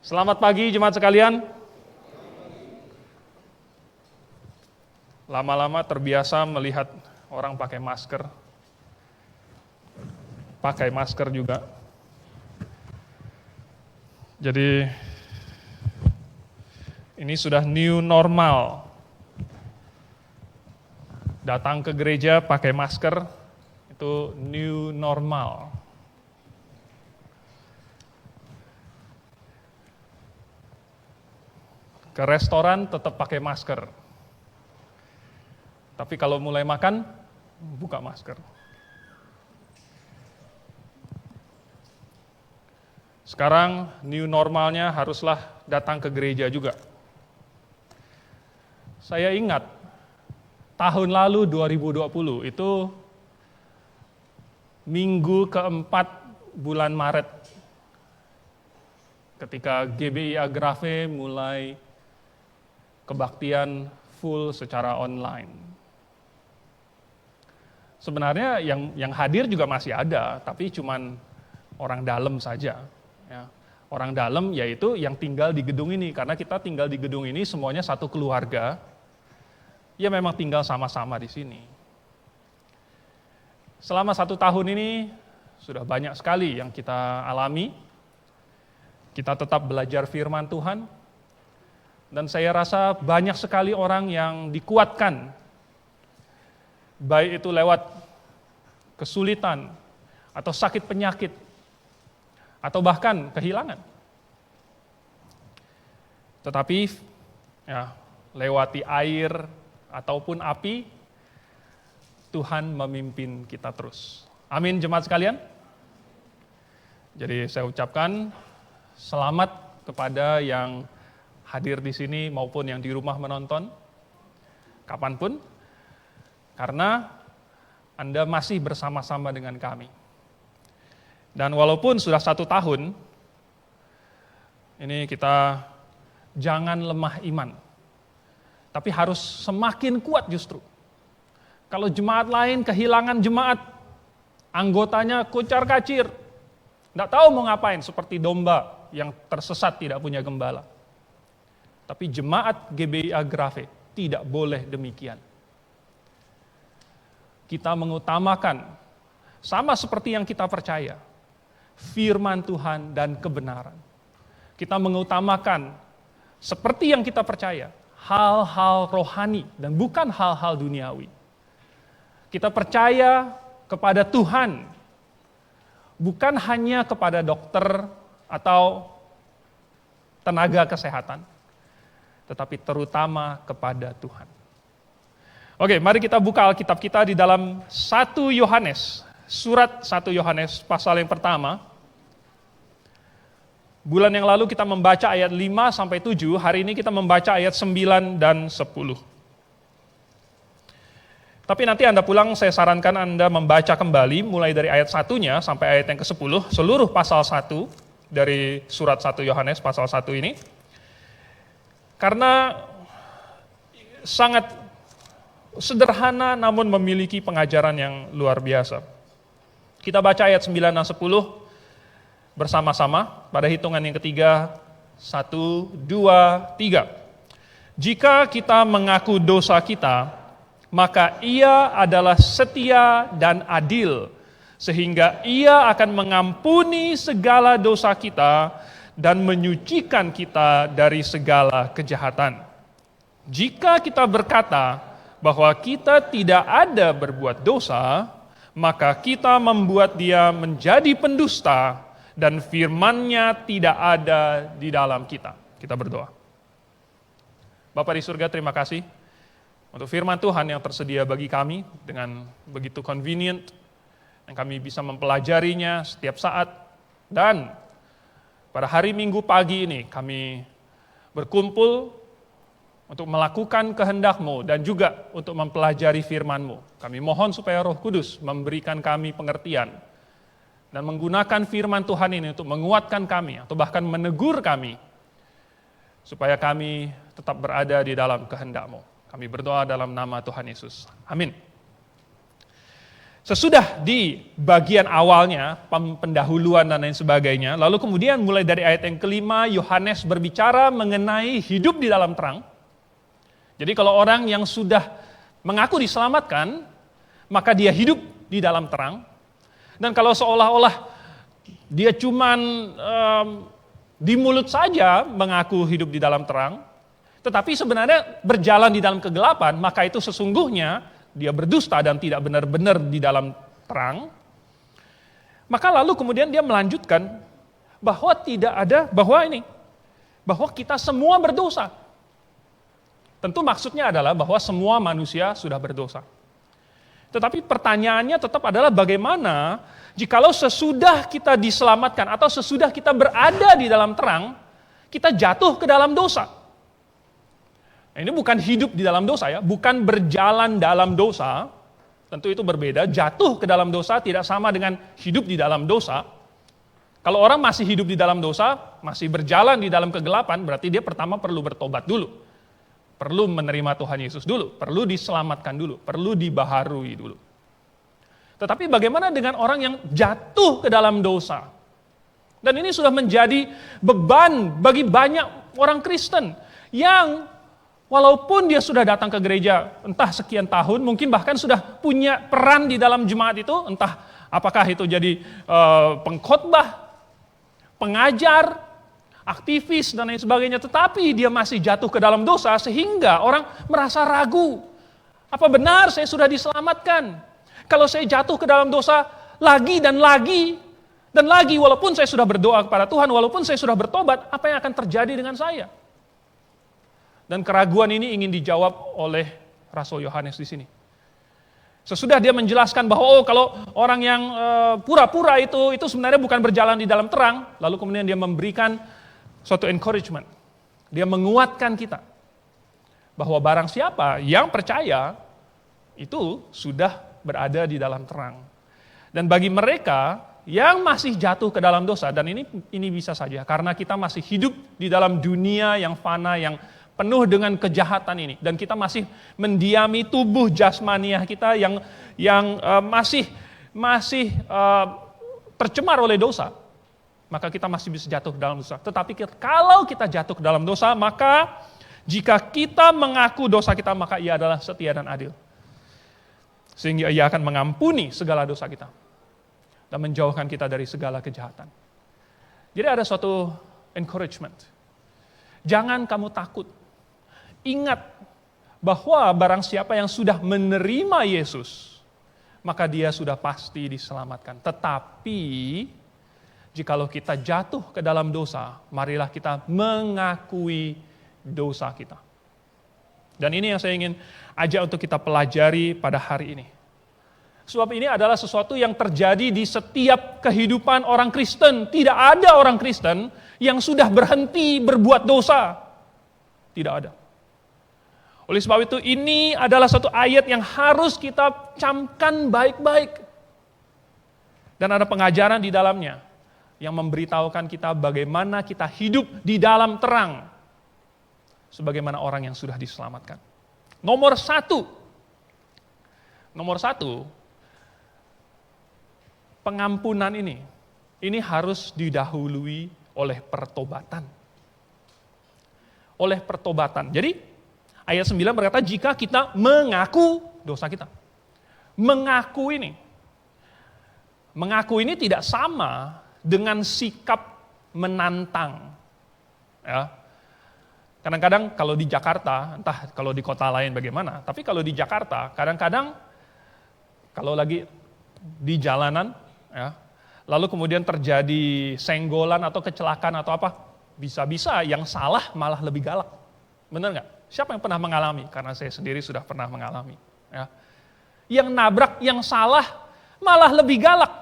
Selamat pagi jemaat sekalian. Lama-lama terbiasa melihat orang pakai masker. Pakai masker juga. Jadi ini sudah new normal. Datang ke gereja pakai masker itu new normal. Ke restoran tetap pakai masker. Tapi kalau mulai makan, buka masker. Sekarang new normalnya haruslah datang ke gereja juga. Saya ingat, tahun lalu 2020 itu minggu keempat bulan Maret, ketika GBI Agrave mulai kebaktian full secara online. Sebenarnya yang hadir juga masih ada, tapi cuman orang dalam saja. Ya. Orang dalam yaitu yang tinggal di gedung ini, karena kita tinggal di gedung ini semuanya satu keluarga, ya memang tinggal sama-sama di sini. Selama 1 tahun ini sudah banyak sekali yang kita alami. Kita tetap belajar firman Tuhan, dan saya rasa banyak sekali orang yang dikuatkan, baik itu lewat kesulitan, atau sakit penyakit, atau bahkan kehilangan. Tetapi ya, lewati air ataupun api, Tuhan memimpin kita terus. Amin jemaat sekalian. Jadi saya ucapkan selamat kepada yang hadir di sini maupun yang di rumah menonton, kapanpun, karena Anda masih bersama-sama dengan kami. Dan walaupun sudah 1 tahun, ini kita jangan lemah iman, tapi harus semakin kuat justru. Kalau jemaat lain kehilangan jemaat, anggotanya kocar-kacir, tidak tahu mau ngapain, seperti domba yang tersesat tidak punya gembala. Tapi jemaat GBI Agrave tidak boleh demikian. Kita mengutamakan, sama seperti yang kita percaya, firman Tuhan dan kebenaran. Kita mengutamakan, seperti yang kita percaya, hal-hal rohani dan bukan hal-hal duniawi. Kita percaya kepada Tuhan, bukan hanya kepada dokter atau tenaga kesehatan, tetapi terutama kepada Tuhan. Oke, mari kita buka Alkitab kita di dalam 1 Yohanes, surat 1 Yohanes pasal yang pertama. Bulan yang lalu kita membaca ayat 5-7, hari ini kita membaca ayat 9 dan 10. Tapi nanti Anda pulang, saya sarankan Anda membaca kembali, mulai dari ayat 1-nya sampai ayat yang ke-10, seluruh pasal 1 dari surat 1 Yohanes pasal 1 ini. Karena sangat sederhana namun memiliki pengajaran yang luar biasa. Kita baca ayat 9 dan 10 bersama-sama pada hitungan yang ketiga. 1, 2, 3. Jika kita mengaku dosa kita, maka Ia adalah setia dan adil, sehingga Ia akan mengampuni segala dosa kita dan menyucikan kita dari segala kejahatan. Jika kita berkata bahwa kita tidak ada berbuat dosa, maka kita membuat Dia menjadi pendusta dan firman-Nya tidak ada di dalam kita. Kita berdoa. Bapa di surga, terima kasih untuk firman Tuhan yang tersedia bagi kami dengan begitu convenient, yang kami bisa mempelajarinya setiap saat. Dan pada hari Minggu pagi ini kami berkumpul untuk melakukan kehendak-Mu dan juga untuk mempelajari firman-Mu. Kami mohon supaya Roh Kudus memberikan kami pengertian dan menggunakan firman Tuhan ini untuk menguatkan kami atau bahkan menegur kami supaya kami tetap berada di dalam kehendak-Mu. Kami berdoa dalam nama Tuhan Yesus. Amin. Sesudah di bagian awalnya, pendahuluan dan lain sebagainya, lalu kemudian mulai dari ayat yang kelima, Yohanes berbicara mengenai hidup di dalam terang. Jadi kalau orang yang sudah mengaku diselamatkan, maka dia hidup di dalam terang. Dan kalau seolah-olah dia cuman di mulut saja mengaku hidup di dalam terang, tetapi sebenarnya berjalan di dalam kegelapan, maka itu sesungguhnya dia berdusta dan tidak benar-benar di dalam terang. Maka lalu kemudian dia melanjutkan bahwa bahwa kita semua berdosa. Tentu maksudnya adalah bahwa semua manusia sudah berdosa. Tetapi pertanyaannya tetap adalah bagaimana jikalau sesudah kita diselamatkan atau sesudah kita berada di dalam terang, kita jatuh ke dalam dosa. Nah, ini bukan hidup di dalam dosa ya, bukan berjalan dalam dosa. Tentu itu berbeda, jatuh ke dalam dosa tidak sama dengan hidup di dalam dosa. Kalau orang masih hidup di dalam dosa, masih berjalan di dalam kegelapan, berarti dia pertama perlu bertobat dulu. Perlu menerima Tuhan Yesus dulu, perlu diselamatkan dulu, perlu dibaharui dulu. Tetapi bagaimana dengan orang yang jatuh ke dalam dosa? Dan ini sudah menjadi beban bagi banyak orang Kristen yang walaupun dia sudah datang ke gereja entah sekian tahun, mungkin bahkan sudah punya peran di dalam jemaat itu, entah apakah itu jadi pengkhotbah, pengajar, aktivis dan lain sebagainya, tetapi dia masih jatuh ke dalam dosa sehingga orang merasa ragu. Apa benar saya sudah diselamatkan? Kalau saya jatuh ke dalam dosa lagi dan lagi dan lagi, walaupun saya sudah berdoa kepada Tuhan, walaupun saya sudah bertobat, apa yang akan terjadi dengan saya? Dan keraguan ini ingin dijawab oleh Rasul Yohanes di sini. Sesudah dia menjelaskan bahwa kalau orang yang pura-pura itu sebenarnya bukan berjalan di dalam terang, lalu kemudian dia memberikan suatu encouragement. Dia menguatkan kita bahwa barang siapa yang percaya itu sudah berada di dalam terang. Dan bagi mereka yang masih jatuh ke dalam dosa, dan ini bisa saja karena kita masih hidup di dalam dunia yang fana, yang penuh dengan kejahatan ini, dan kita masih mendiami tubuh jasmaniah kita yang masih tercemar oleh dosa, maka kita masih bisa jatuh ke dalam dosa. Tetapi kalau kita jatuh ke dalam dosa, maka jika kita mengaku dosa kita, maka Ia adalah setia dan adil, sehingga Ia akan mengampuni segala dosa kita dan menjauhkan kita dari segala kejahatan. Jadi ada suatu encouragement. Jangan kamu takut. Ingat bahwa barang siapa yang sudah menerima Yesus, maka dia sudah pasti diselamatkan. Tetapi jikalau kita jatuh ke dalam dosa, marilah kita mengakui dosa kita. Dan ini yang saya ingin ajak untuk kita pelajari pada hari ini. Sebab ini adalah sesuatu yang terjadi di setiap kehidupan orang Kristen. Tidak ada orang Kristen yang sudah berhenti berbuat dosa. Tidak ada. Oleh sebab itu ini adalah satu ayat yang harus kita camkan baik-baik. Dan ada pengajaran di dalamnya yang memberitahukan kita bagaimana kita hidup di dalam terang, sebagaimana orang yang sudah diselamatkan. Nomor satu, pengampunan ini harus didahului oleh pertobatan. Oleh pertobatan. Jadi ayat 9 berkata jika kita mengaku dosa kita. Mengaku ini tidak sama dengan sikap menantang. Ya. Kadang-kadang kalau di Jakarta, entah kalau di kota lain bagaimana, tapi kalau di Jakarta, kadang-kadang kalau lagi di jalanan, ya, lalu kemudian terjadi senggolan atau kecelakaan atau apa, bisa-bisa yang salah malah lebih galak. Benar nggak? Siapa yang pernah mengalami? Karena saya sendiri sudah pernah mengalami. Ya. Yang nabrak, yang salah malah lebih galak.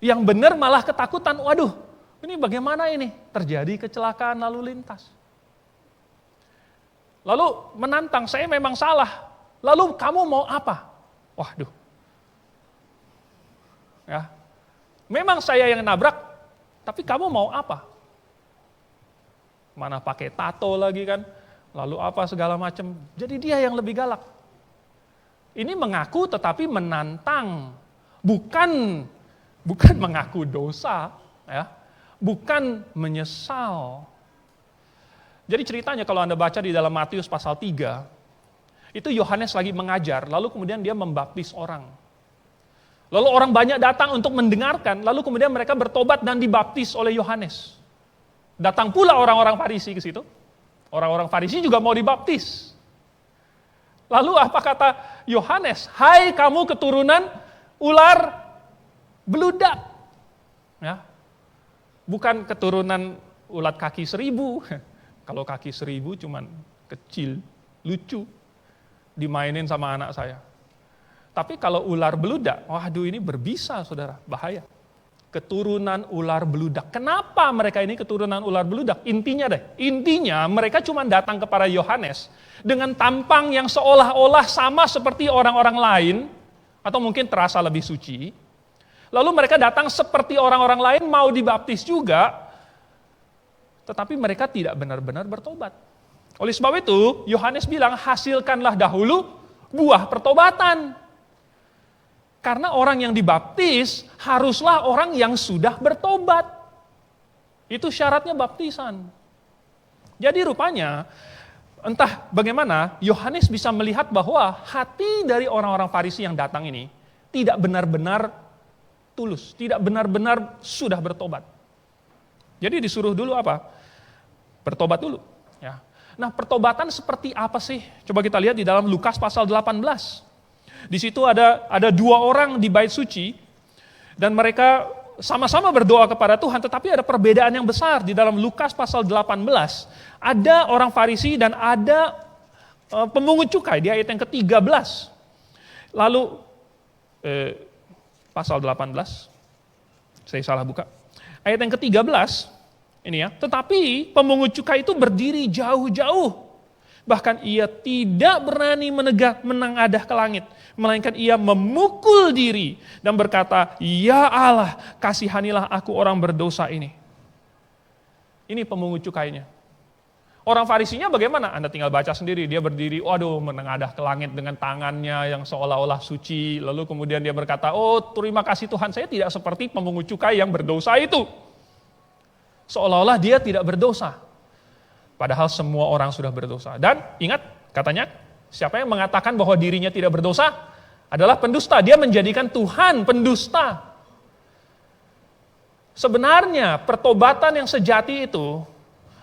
Yang benar malah ketakutan, waduh, ini bagaimana ini? Terjadi kecelakaan lalu lintas. Lalu menantang, saya memang salah. Lalu kamu mau apa? Waduh. Ya. Memang saya yang nabrak, tapi kamu mau apa? Mana pakai tato lagi kan? Lalu apa segala macam. Jadi dia yang lebih galak. Ini mengaku tetapi menantang, bukan mengaku dosa, ya, bukan menyesal. Jadi ceritanya kalau Anda baca di dalam Matius pasal 3, itu Yohanes lagi mengajar, lalu kemudian dia membaptis orang. Lalu orang banyak datang untuk mendengarkan, lalu kemudian mereka bertobat dan dibaptis oleh Yohanes. Datang pula orang-orang Farisi ke situ. Orang-orang Farisi juga mau dibaptis. Lalu apa kata Yohanes? Hai kamu keturunan ular beludak. Ya. Bukan keturunan ulat kaki 1000. Kalau kaki 1000 cuman kecil, lucu. Dimainin sama anak saya. Tapi kalau ular beludak, waduh ini berbisa saudara, bahaya. Keturunan ular beludak. Kenapa mereka ini keturunan ular beludak? Intinya mereka cuma datang kepada Yohanes dengan tampang yang seolah-olah sama seperti orang-orang lain, atau mungkin terasa lebih suci. Lalu mereka datang seperti orang-orang lain, mau dibaptis juga, tetapi mereka tidak benar-benar bertobat. Oleh sebab itu, Yohanes bilang, hasilkanlah dahulu buah pertobatan. Karena orang yang dibaptis haruslah orang yang sudah bertobat. Itu syaratnya baptisan. Jadi rupanya, entah bagaimana Yohanes bisa melihat bahwa hati dari orang-orang Farisi yang datang ini tidak benar-benar tulus, tidak benar-benar sudah bertobat. Jadi disuruh dulu apa? Bertobat dulu. Ya. Nah, pertobatan seperti apa sih? Coba kita lihat di dalam Lukas pasal 18. Di situ ada 2 orang di bait suci, dan mereka sama-sama berdoa kepada Tuhan, tetapi ada perbedaan yang besar. Di dalam Lukas pasal 18, ada orang Farisi dan ada pemungut cukai, di ayat yang ke-13. Lalu, pasal 18, saya salah buka, ayat yang ke-13, ini ya, tetapi pemungut cukai itu berdiri jauh-jauh. Bahkan ia tidak berani menengadah ke langit, melainkan ia memukul diri dan berkata, "Ya Allah, kasihanilah aku orang berdosa ini." Ini pemungut cukainya. Orang Farisinya bagaimana? Anda tinggal baca sendiri, dia berdiri, waduh, menengadah ke langit dengan tangannya yang seolah-olah suci, lalu kemudian dia berkata, "Oh, terima kasih Tuhan, saya tidak seperti pemungut cukai yang berdosa itu." Seolah-olah dia tidak berdosa. Padahal semua orang sudah berdosa. Dan ingat, katanya, siapa yang mengatakan bahwa dirinya tidak berdosa adalah pendusta. Dia menjadikan Tuhan pendusta. Sebenarnya pertobatan yang sejati itu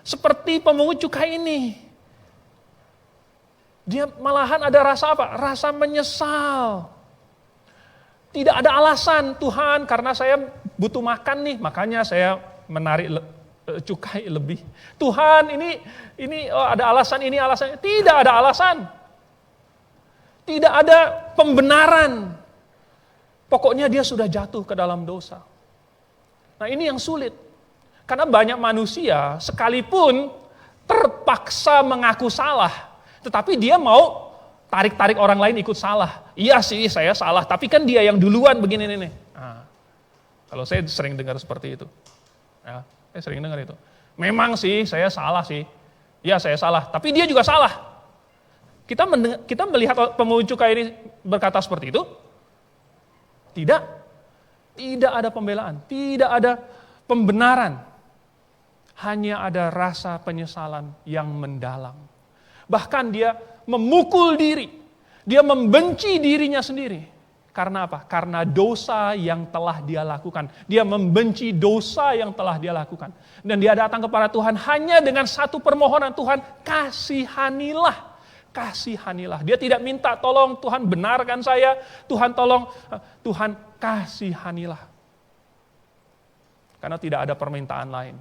seperti pemungut cukai ini. Dia malahan ada rasa apa? Rasa menyesal. Tidak ada alasan, Tuhan karena saya butuh makan nih, makanya saya menarik cukai lebih. Tuhan ini ada alasan, ini alasannya. Tidak ada alasan. Tidak ada pembenaran. Pokoknya dia sudah jatuh ke dalam dosa. Nah ini yang sulit. Karena banyak manusia sekalipun terpaksa mengaku salah, tetapi dia mau tarik-tarik orang lain ikut salah. Iya sih saya salah, tapi kan dia yang duluan begini nih. Nah, kalau saya sering dengar seperti itu. Ya. Saya sering dengar itu. Memang sih saya salah sih. Ya saya salah, tapi dia juga salah. Kita melihat pemungut cukai ini berkata seperti itu? Tidak. Tidak ada pembelaan, tidak ada pembenaran. Hanya ada rasa penyesalan yang mendalam. Bahkan dia memukul diri. Dia membenci dirinya sendiri. Karena apa? Karena dosa yang telah dia lakukan. Dia membenci dosa yang telah dia lakukan. Dan dia datang kepada Tuhan hanya dengan satu permohonan, Tuhan kasihanilah. Kasihanilah. Dia tidak minta tolong Tuhan benarkan saya, Tuhan tolong, Tuhan kasihanilah. Karena tidak ada permintaan lain.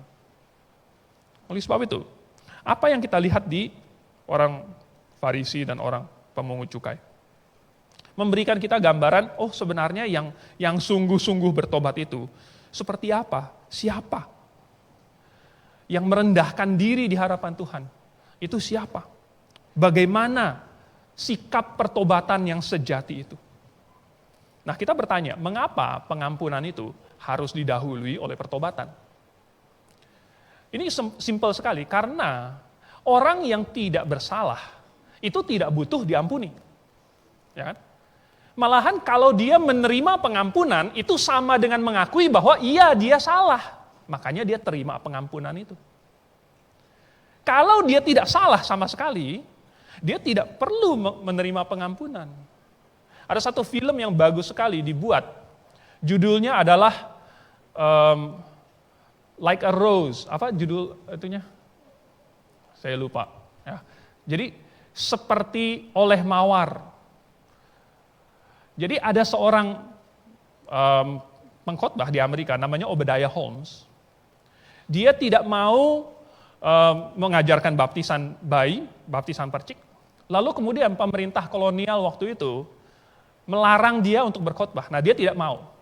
Oleh sebab itu, apa yang kita lihat di orang Farisi dan orang pemungut cukai? Memberikan kita gambaran, oh sebenarnya yang sungguh-sungguh bertobat itu seperti apa? Siapa? Yang merendahkan diri di hadapan Tuhan, itu siapa? Bagaimana sikap pertobatan yang sejati itu? Nah kita bertanya, mengapa pengampunan itu harus didahului oleh pertobatan? Ini simpel sekali, karena orang yang tidak bersalah, itu tidak butuh diampuni. Ya kan? Malahan kalau dia menerima pengampunan, itu sama dengan mengakui bahwa iya dia salah. Makanya dia terima pengampunan itu. Kalau dia tidak salah sama sekali, dia tidak perlu menerima pengampunan. Ada satu film yang bagus sekali dibuat. Judulnya adalah Like a Rose. Apa judul itunya? Saya lupa. Ya. Jadi seperti oleh mawar. Jadi ada seorang pengkhotbah di Amerika namanya Obadiah Holmes. Dia tidak mau mengajarkan baptisan bayi, baptisan percik. Lalu kemudian pemerintah kolonial waktu itu melarang dia untuk berkhotbah. Nah, dia tidak mau.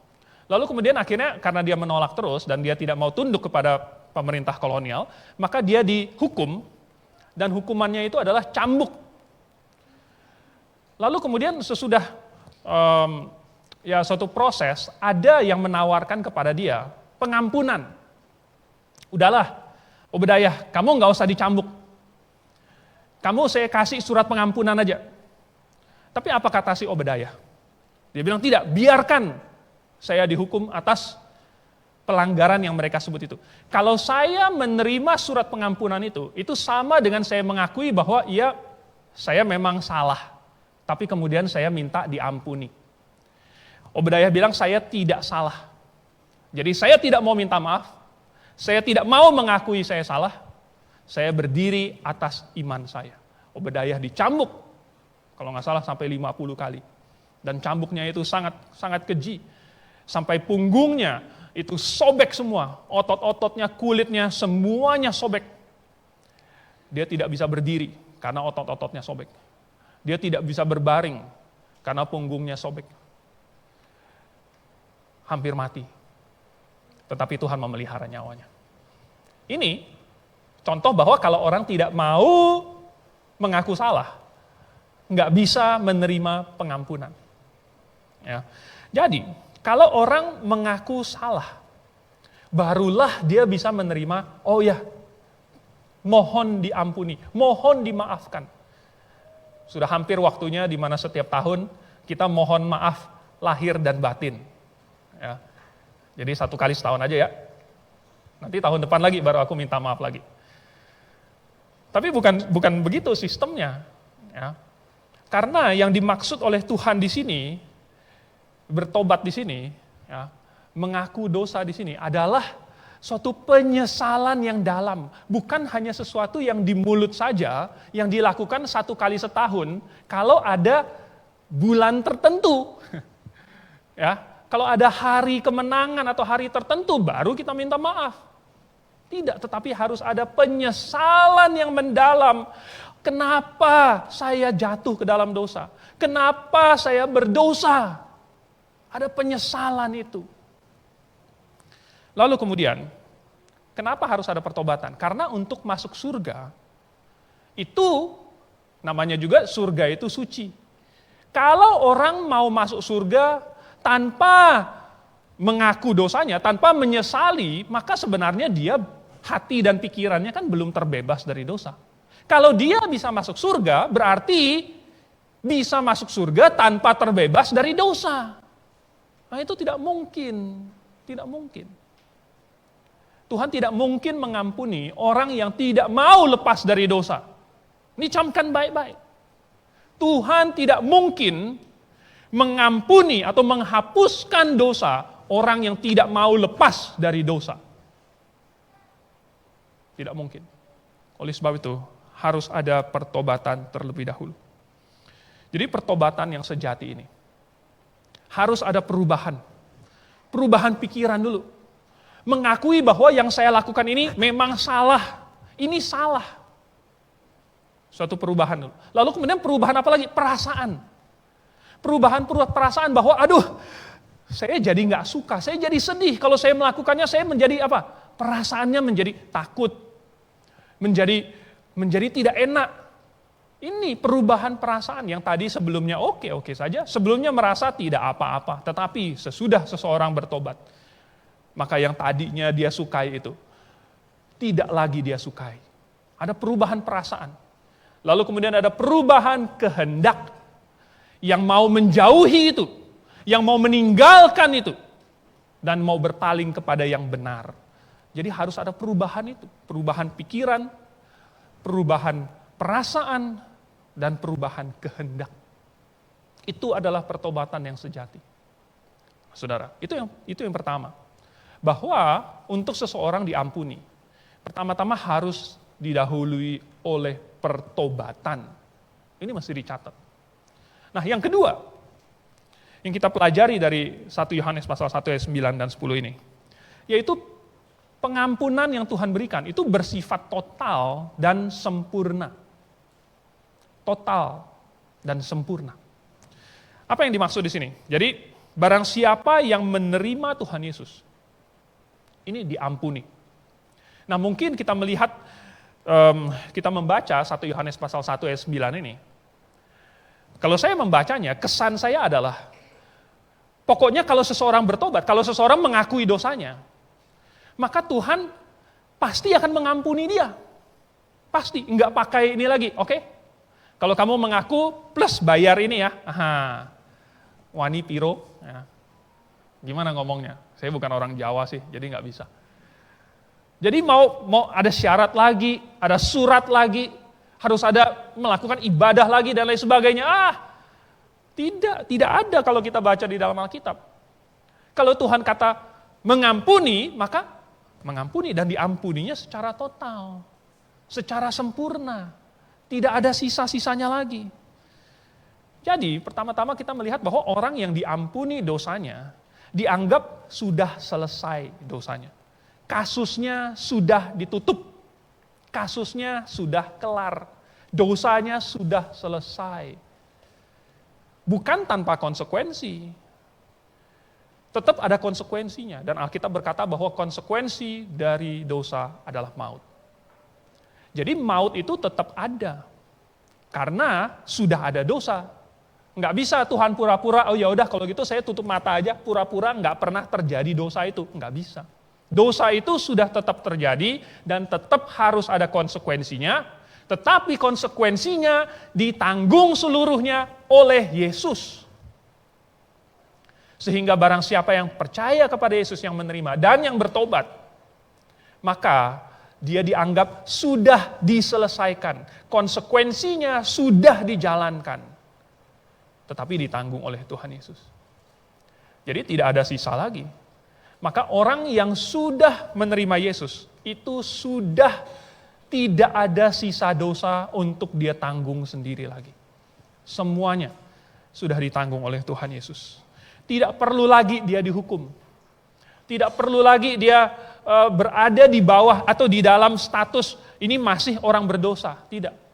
Lalu kemudian akhirnya karena dia menolak terus dan dia tidak mau tunduk kepada pemerintah kolonial, maka dia dihukum dan hukumannya itu adalah cambuk. Lalu kemudian sesudah suatu proses, ada yang menawarkan kepada dia pengampunan. Udahlah, Obadiah, kamu nggak usah dicambuk. Kamu saya kasih surat pengampunan aja. Tapi apa kata si Obadiah? Dia bilang tidak, biarkan saya dihukum atas pelanggaran yang mereka sebut itu. Kalau saya menerima surat pengampunan itu sama dengan saya mengakui bahwa iya, saya memang salah. Tapi kemudian saya minta diampuni. Obadiah bilang saya tidak salah. Jadi saya tidak mau minta maaf. Saya tidak mau mengakui saya salah. Saya berdiri atas iman saya. Obadiah dicambuk. Kalau nggak salah sampai 50 kali. Dan cambuknya itu sangat sangat keji. Sampai punggungnya itu sobek semua. Otot-ototnya, kulitnya, semuanya sobek. Dia tidak bisa berdiri karena otot-ototnya sobek. Dia tidak bisa berbaring karena punggungnya sobek. Hampir mati. Tetapi Tuhan memelihara nyawanya. Ini contoh bahwa kalau orang tidak mau mengaku salah, nggak bisa menerima pengampunan. Ya. Jadi, kalau orang mengaku salah, barulah dia bisa menerima, oh ya, mohon diampuni, mohon dimaafkan. Sudah hampir waktunya di mana setiap tahun kita mohon maaf lahir dan batin. Ya. Jadi 1 kali setahun aja ya. Nanti tahun depan lagi baru aku minta maaf lagi. Tapi bukan begitu sistemnya. Ya. Karena yang dimaksud oleh Tuhan di sini, bertobat di sini, ya, mengaku dosa di sini adalah suatu penyesalan yang dalam, bukan hanya sesuatu yang di mulut saja, yang dilakukan 1 kali setahun, kalau ada bulan tertentu. Ya, kalau ada hari kemenangan atau hari tertentu, baru kita minta maaf. Tidak, tetapi harus ada penyesalan yang mendalam. Kenapa saya jatuh ke dalam dosa? Kenapa saya berdosa? Ada penyesalan itu. Lalu kemudian, kenapa harus ada pertobatan? Karena untuk masuk surga, itu namanya juga surga itu suci. Kalau orang mau masuk surga tanpa mengaku dosanya, tanpa menyesali, maka sebenarnya dia hati dan pikirannya kan belum terbebas dari dosa. Kalau dia bisa masuk surga, berarti bisa masuk surga tanpa terbebas dari dosa. Nah itu tidak mungkin, tidak mungkin. Tuhan tidak mungkin mengampuni orang yang tidak mau lepas dari dosa. Ini camkan baik-baik. Tuhan tidak mungkin mengampuni atau menghapuskan dosa orang yang tidak mau lepas dari dosa. Tidak mungkin. Oleh sebab itu, harus ada pertobatan terlebih dahulu. Jadi pertobatan yang sejati ini, harus ada perubahan. Perubahan pikiran dulu. Mengakui bahwa yang saya lakukan ini memang salah. Ini salah. Suatu perubahan dulu. Lalu kemudian perubahan apa lagi? Perasaan. Perubahan perasaan bahwa aduh, saya jadi nggak suka, saya jadi sedih. Kalau saya melakukannya, saya menjadi apa? Perasaannya menjadi takut. Menjadi tidak enak. Ini perubahan perasaan yang tadi sebelumnya oke saja. Sebelumnya merasa tidak apa-apa. Tetapi sesudah seseorang bertobat, maka yang tadinya dia sukai itu, tidak lagi dia sukai. Ada perubahan perasaan. Lalu kemudian ada perubahan kehendak. yang mau menjauhi itu, yang mau meninggalkan itu, dan mau berpaling kepada yang benar. Jadi harus ada perubahan itu, perubahan pikiran, perubahan perasaan, dan perubahan kehendak. Itu adalah pertobatan yang sejati. Saudara, itu yang pertama. Bahwa untuk seseorang diampuni, pertama-tama harus didahului oleh pertobatan. Ini mesti dicatat. Nah, yang kedua, yang kita pelajari dari 1 Yohanes pasal 1 ayat 9 dan 10 ini, yaitu pengampunan yang Tuhan berikan, itu bersifat total dan sempurna. Total dan sempurna. Apa yang dimaksud di sini? Jadi, barang siapa yang menerima Tuhan Yesus, ini diampuni. Nah, mungkin kita melihat, kita membaca 1 Yohanes pasal 1 ayat 9 ini. Kalau saya membacanya, kesan saya adalah, pokoknya kalau seseorang bertobat, kalau seseorang mengakui dosanya, maka Tuhan pasti akan mengampuni dia. Pasti, enggak pakai ini lagi, oke? Kalau kamu mengaku plus bayar ini ya, wani piro, ya. Gimana ngomongnya? Saya bukan orang Jawa sih, jadi nggak bisa. Jadi mau ada syarat lagi, ada surat lagi, harus ada melakukan ibadah lagi dan lain sebagainya. Tidak ada kalau kita baca di dalam Alkitab. Kalau Tuhan kata mengampuni, maka mengampuni dan diampuninya secara total, secara sempurna. Tidak ada sisa-sisanya lagi. Jadi pertama-tama kita melihat bahwa orang yang diampuni dosanya, dianggap sudah selesai dosanya. Kasusnya sudah ditutup. Kasusnya sudah kelar. Dosanya sudah selesai. Bukan tanpa konsekuensi. Tetap ada konsekuensinya. Dan Alkitab berkata bahwa konsekuensi dari dosa adalah maut. Jadi maut itu tetap ada. Karena sudah ada dosa. Nggak bisa Tuhan pura-pura, oh ya udah kalau gitu saya tutup mata aja, pura-pura nggak pernah terjadi dosa itu. Nggak bisa. Dosa itu sudah tetap terjadi dan tetap harus ada konsekuensinya, tetapi konsekuensinya ditanggung seluruhnya oleh Yesus. Sehingga barang siapa yang percaya kepada Yesus, yang menerima dan yang bertobat, maka dia dianggap sudah diselesaikan. Konsekuensinya sudah dijalankan. Tetapi ditanggung oleh Tuhan Yesus. Jadi tidak ada sisa lagi. Maka orang yang sudah menerima Yesus, itu sudah tidak ada sisa dosa untuk dia tanggung sendiri lagi. Semuanya sudah ditanggung oleh Tuhan Yesus. Tidak perlu lagi dia dihukum. Tidak perlu lagi dia berada di bawah atau di dalam status ini masih orang berdosa. Tidak.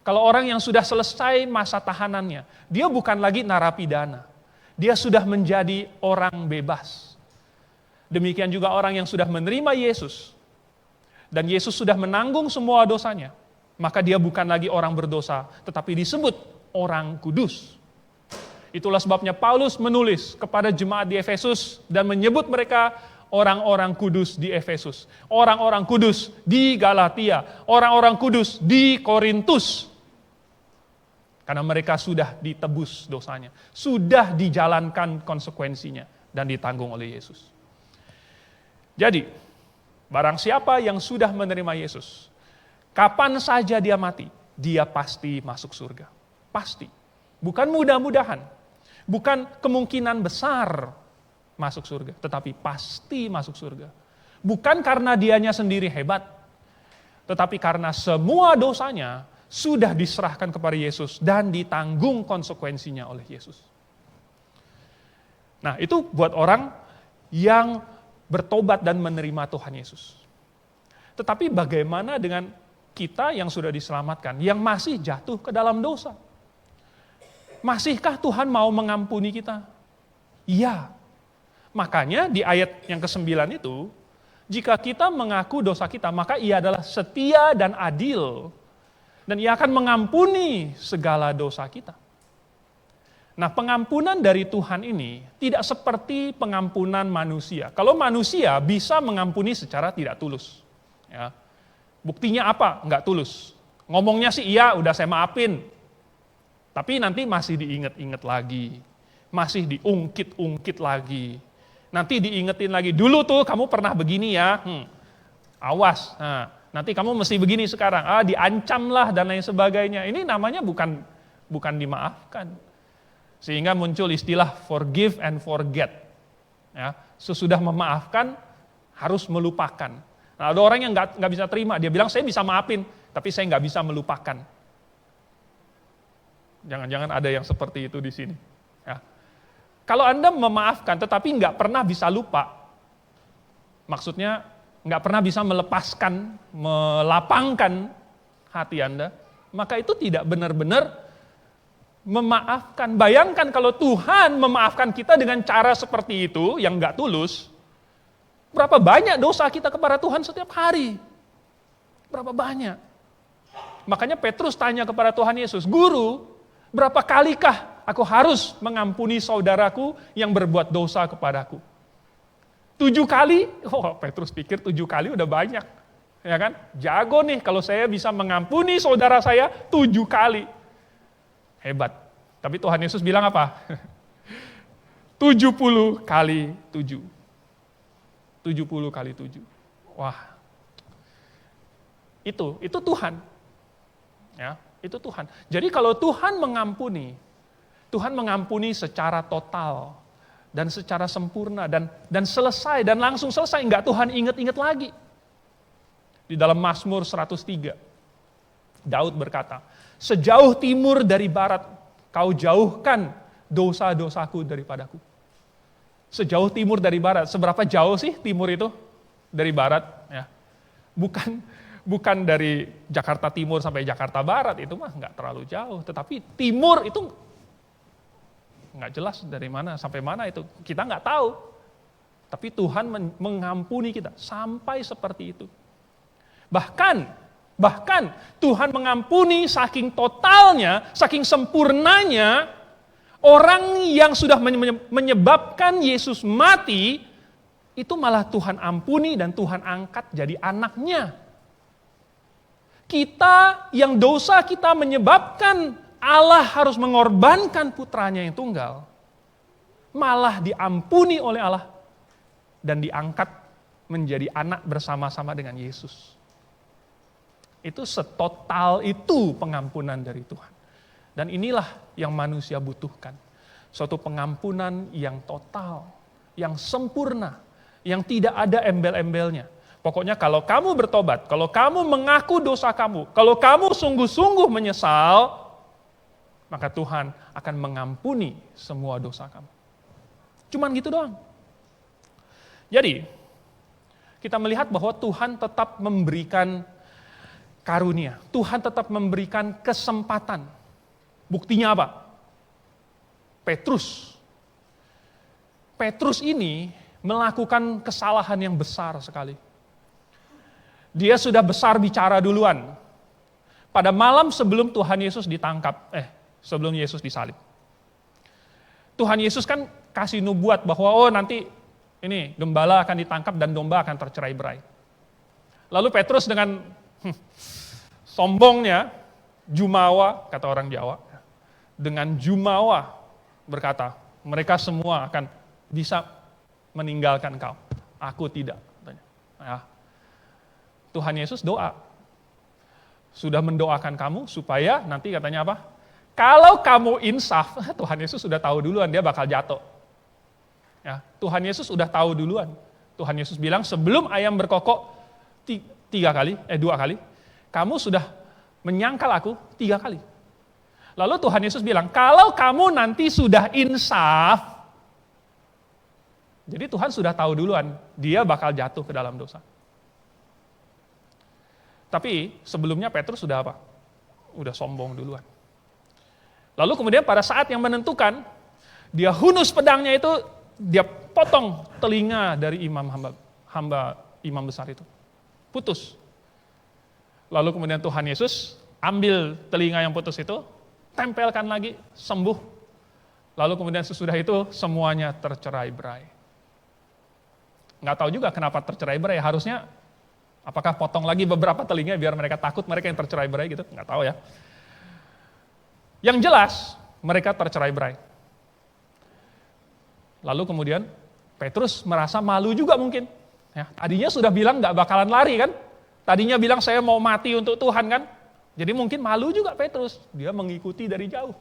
Kalau orang yang sudah selesai masa tahanannya, dia bukan lagi narapidana. Dia sudah menjadi orang bebas. Demikian juga orang yang sudah menerima Yesus, dan Yesus sudah menanggung semua dosanya, maka dia bukan lagi orang berdosa, tetapi disebut orang kudus. Itulah sebabnya Paulus menulis kepada jemaat di Efesus dan menyebut mereka orang-orang kudus di Efesus, orang-orang kudus di Galatia, orang-orang kudus di Korintus. Karena mereka sudah ditebus dosanya, sudah dijalankan konsekuensinya dan ditanggung oleh Yesus. Jadi, barang siapa yang sudah menerima Yesus, kapan saja dia mati, dia pasti masuk surga. Pasti. Bukan mudah-mudahan, bukan kemungkinan besar masuk surga, tetapi pasti masuk surga. Bukan karena dianya sendiri hebat, tetapi karena semua dosanya sudah diserahkan kepada Yesus dan ditanggung konsekuensinya oleh Yesus. Nah, itu buat orang yang bertobat dan menerima Tuhan Yesus. Tetapi bagaimana dengan kita yang sudah diselamatkan, yang masih jatuh ke dalam dosa? Masihkah Tuhan mau mengampuni kita? Iya. Makanya di ayat yang ke-9 itu, jika kita mengaku dosa kita, maka Ia adalah setia dan adil. Dan Ia akan mengampuni segala dosa kita. Nah, pengampunan dari Tuhan ini tidak seperti pengampunan manusia. Kalau manusia bisa mengampuni secara tidak tulus. Ya. Buktinya apa? Enggak tulus. Ngomongnya sih iya, udah saya maafin. Tapi nanti masih diinget-inget lagi. Masih diungkit-ungkit lagi. Nanti diingetin lagi, dulu tuh kamu pernah begini ya, awas, nanti kamu mesti begini sekarang, diancam lah dan lain sebagainya. Ini namanya bukan dimaafkan. Sehingga muncul istilah forgive and forget. Ya, sesudah memaafkan, harus melupakan. Nah, ada orang yang nggak bisa terima, dia bilang saya bisa maafin, tapi saya nggak bisa melupakan. Jangan-jangan ada yang seperti itu di sini. Ya. Kalau Anda memaafkan tetapi nggak pernah bisa lupa, maksudnya nggak pernah bisa melepaskan, melapangkan hati Anda, maka itu tidak benar-benar memaafkan. Bayangkan kalau Tuhan memaafkan kita dengan cara seperti itu, yang nggak tulus, berapa banyak dosa kita kepada Tuhan setiap hari? Berapa banyak? Makanya Petrus tanya kepada Tuhan Yesus, Guru, berapa kalikah aku harus mengampuni saudaraku yang berbuat dosa kepadaku? 7 kali? Oh, Petrus pikir 7 kali udah banyak. Ya kan? Jago nih kalau saya bisa mengampuni saudara saya 7 kali. Hebat. Tapi Tuhan Yesus bilang apa? 70 kali 7. 70 kali 7. Wah. Itu Tuhan. Ya, itu Tuhan. Jadi kalau Tuhan mengampuni secara total dan secara sempurna dan selesai dan langsung selesai, enggak Tuhan ingat-ingat lagi. Di dalam Mazmur 103, Daud berkata, sejauh timur dari barat, kau jauhkan dosa-dosaku daripadaku. Sejauh timur dari barat, seberapa jauh sih timur itu dari barat? Ya. Bukan dari Jakarta Timur sampai Jakarta Barat, itu mah nggak terlalu jauh. Tetapi timur itu nggak jelas dari mana sampai mana itu. Kita nggak tahu. Tapi Tuhan mengampuni kita sampai seperti itu. Bahkan Tuhan mengampuni saking totalnya, saking sempurnanya, orang yang sudah menyebabkan Yesus mati, itu malah Tuhan ampuni dan Tuhan angkat jadi anaknya. Kita yang dosa kita menyebabkan Allah harus mengorbankan putranya yang tunggal, malah diampuni oleh Allah dan diangkat menjadi anak bersama-sama dengan Yesus. Itu setotal itu pengampunan dari Tuhan. Dan inilah yang manusia butuhkan. Suatu pengampunan yang total, yang sempurna, yang tidak ada embel-embelnya. Pokoknya kalau kamu bertobat, kalau kamu mengaku dosa kamu, kalau kamu sungguh-sungguh menyesal, maka Tuhan akan mengampuni semua dosa kamu. Cuman gitu doang. Jadi, kita melihat bahwa Tuhan tetap memberikan karunia. Tuhan tetap memberikan kesempatan. Buktinya apa? Petrus ini melakukan kesalahan yang besar sekali. Dia sudah besar bicara duluan. Pada malam sebelum Tuhan Yesus ditangkap, sebelum Yesus disalib. Tuhan Yesus kan kasih nubuat bahwa nanti ini gembala akan ditangkap dan domba akan tercerai-berai. Lalu Petrus dengan sombongnya, jumawa, kata orang Jawa, dengan jumawa berkata, mereka semua akan bisa meninggalkan kau. Aku tidak. Ya. Tuhan Yesus doa. Sudah mendoakan kamu supaya nanti katanya apa? Kalau kamu insaf, Tuhan Yesus sudah tahu duluan dia bakal jatuh. Ya, Tuhan Yesus sudah tahu duluan. Tuhan Yesus bilang sebelum ayam berkokok 2 kali, kamu sudah menyangkal aku 3 kali. Lalu Tuhan Yesus bilang, kalau kamu nanti sudah insaf, jadi Tuhan sudah tahu duluan, dia bakal jatuh ke dalam dosa. Tapi sebelumnya Petrus sudah apa? Udah sombong duluan. Lalu kemudian pada saat yang menentukan, dia hunus pedangnya itu, dia potong telinga dari hamba imam besar itu. Putus. Lalu kemudian Tuhan Yesus ambil telinga yang putus itu, tempelkan lagi, sembuh. Lalu kemudian sesudah itu semuanya tercerai-berai. Nggak tahu juga kenapa tercerai-berai, harusnya apakah potong lagi beberapa telinga biar mereka takut mereka yang tercerai-berai gitu, nggak tahu ya. Yang jelas, mereka tercerai-berai. Lalu kemudian Petrus merasa malu juga mungkin. Ya, tadinya sudah bilang gak bakalan lari kan. Tadinya bilang saya mau mati untuk Tuhan kan. Jadi mungkin malu juga Petrus. Dia mengikuti dari jauh.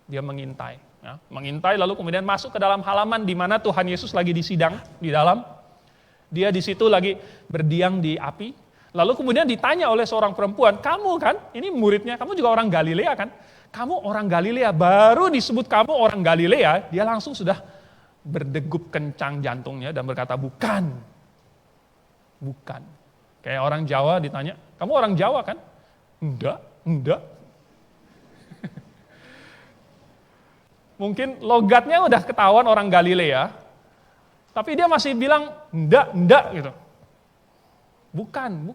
Dia mengintai. Ya, mengintai lalu kemudian masuk ke dalam halaman di mana Tuhan Yesus lagi disidang di dalam. Dia di situ lagi berdiam di api. Lalu kemudian ditanya oleh seorang perempuan, kamu kan, ini muridnya, kamu juga orang Galilea kan? Kamu orang Galilea, baru disebut kamu orang Galilea, dia langsung sudah berdegup kencang jantungnya dan berkata, bukan. Bukan. Kayak orang Jawa ditanya, kamu orang Jawa kan? Enggak. Mungkin logatnya udah ketahuan orang Galilea, tapi dia masih bilang, enggak gitu. Bukan.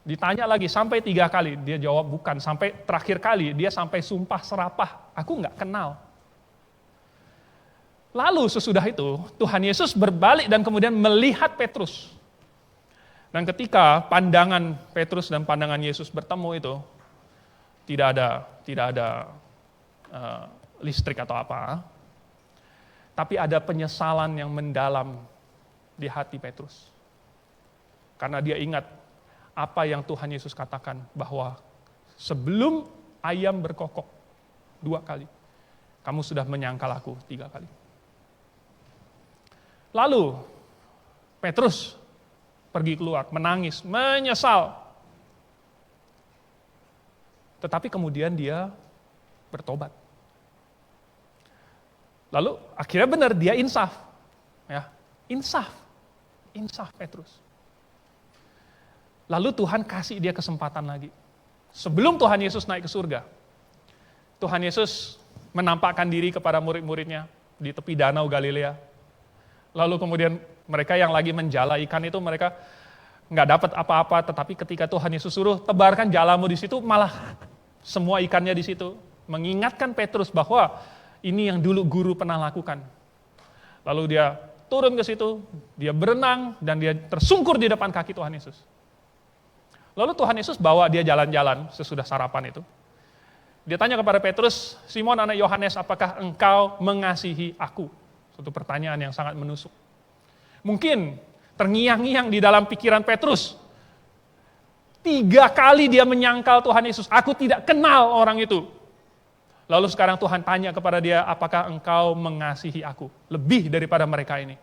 Ditanya lagi sampai 3 kali, dia jawab bukan. Sampai terakhir kali, dia sampai sumpah serapah, aku enggak kenal. Lalu sesudah itu, Tuhan Yesus berbalik dan kemudian melihat Petrus. Dan ketika pandangan Petrus dan pandangan Yesus bertemu itu, tidak ada listrik atau apa, tapi ada penyesalan yang mendalam di hati Petrus. Karena dia ingat apa yang Tuhan Yesus katakan, bahwa sebelum ayam berkokok 2 kali, kamu sudah menyangkal aku 3 kali. Lalu Petrus pergi keluar, menangis, menyesal. Tetapi kemudian dia bertobat. Lalu akhirnya benar, dia insaf. Ya, insaf Petrus. Lalu Tuhan kasih dia kesempatan lagi. Sebelum Tuhan Yesus naik ke surga, Tuhan Yesus menampakkan diri kepada murid-muridnya di tepi danau Galilea. Lalu kemudian mereka yang lagi menjala ikan itu, mereka nggak dapat apa-apa, tetapi ketika Tuhan Yesus suruh tebarkan jalamu di situ, malah semua ikannya di situ. Mengingatkan Petrus bahwa ini yang dulu guru pernah lakukan. Lalu dia turun ke situ, dia berenang, dan dia tersungkur di depan kaki Tuhan Yesus. Lalu Tuhan Yesus bawa dia jalan-jalan sesudah sarapan itu. Dia tanya kepada Petrus, Simon anak Yohanes, apakah engkau mengasihi aku? Suatu pertanyaan yang sangat menusuk. Mungkin terngiang-ngiang di dalam pikiran Petrus. 3 kali dia menyangkal Tuhan Yesus, aku tidak kenal orang itu. Lalu sekarang Tuhan tanya kepada dia, apakah engkau mengasihi aku? Lebih daripada mereka ini.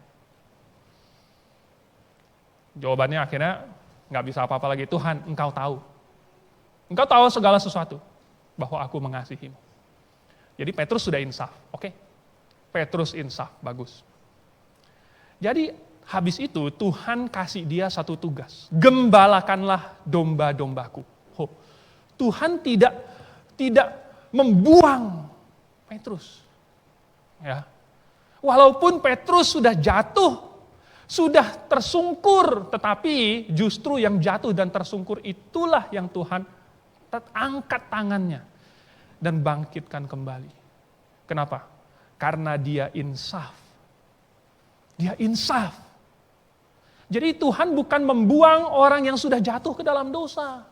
Jawabannya akhirnya nggak bisa apa-apa lagi. Tuhan, engkau tahu. Engkau tahu segala sesuatu. Bahwa aku mengasihimu. Jadi Petrus sudah insaf. Oke. Petrus insaf. Bagus. Jadi habis itu Tuhan kasih dia satu tugas. Gembalakanlah domba-dombaku. Tuhan tidak membuang Petrus. Ya. Walaupun Petrus sudah jatuh, sudah tersungkur, tetapi justru yang jatuh dan tersungkur itulah yang Tuhan angkat tangannya dan bangkitkan kembali. Kenapa? Karena dia insaf. Dia insaf. Jadi Tuhan bukan membuang orang yang sudah jatuh ke dalam dosa.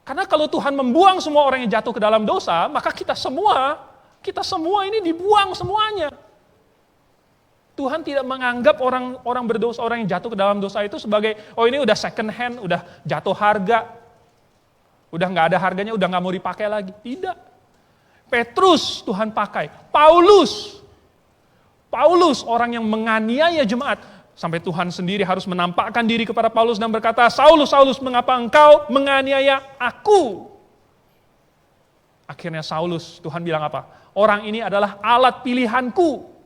Karena kalau Tuhan membuang semua orang yang jatuh ke dalam dosa, maka kita semua ini dibuang semuanya. Tuhan tidak menganggap orang berdosa, orang yang jatuh ke dalam dosa itu sebagai, oh ini udah second hand, udah jatuh harga, udah nggak ada harganya, udah nggak mau dipakai lagi. Tidak. Petrus Tuhan pakai. Paulus orang yang menganiaya jemaat, sampai Tuhan sendiri harus menampakkan diri kepada Paulus dan berkata, Saulus, Saulus, mengapa engkau menganiaya aku? Akhirnya Saulus, Tuhan bilang apa? Orang ini adalah alat pilihanku.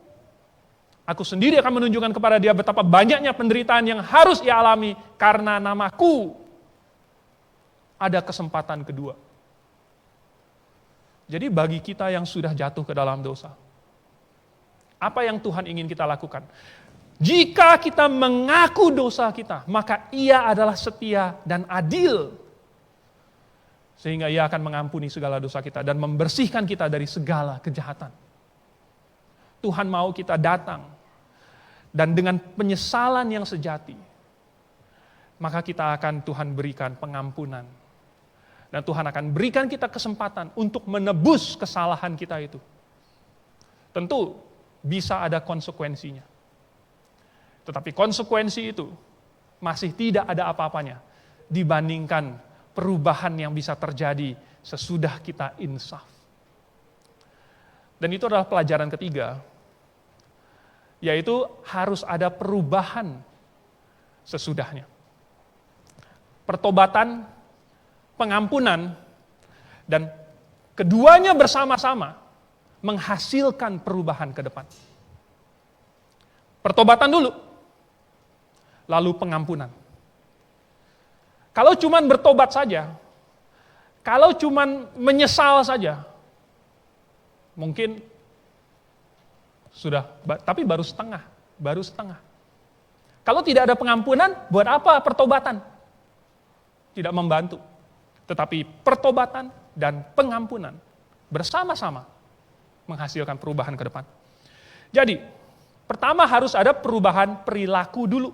Aku sendiri akan menunjukkan kepada dia betapa banyaknya penderitaan yang harus ia alami karena namaku. Ada kesempatan kedua. Jadi bagi kita yang sudah jatuh ke dalam dosa, apa yang Tuhan ingin kita lakukan? Jika kita mengaku dosa kita, maka Ia adalah setia dan adil. Sehingga Ia akan mengampuni segala dosa kita dan membersihkan kita dari segala kejahatan. Tuhan mau kita datang dan dengan penyesalan yang sejati, maka kita akan Tuhan berikan pengampunan Dan Tuhan akan berikan kita kesempatan untuk menebus kesalahan kita itu. Tentu bisa ada konsekuensinya. Tetapi konsekuensi itu masih tidak ada apa-apanya dibandingkan perubahan yang bisa terjadi sesudah kita insaf. Dan itu adalah pelajaran ketiga, yaitu harus ada perubahan sesudahnya. Pertobatan, pengampunan, dan keduanya bersama-sama menghasilkan perubahan ke depan. Pertobatan dulu, lalu pengampunan. Kalau cuman bertobat saja, kalau cuman menyesal saja, mungkin sudah, tapi baru setengah. Kalau tidak ada pengampunan, buat apa pertobatan? Tidak membantu. Tetapi pertobatan dan pengampunan bersama-sama menghasilkan perubahan ke depan. Jadi, pertama harus ada perubahan perilaku dulu.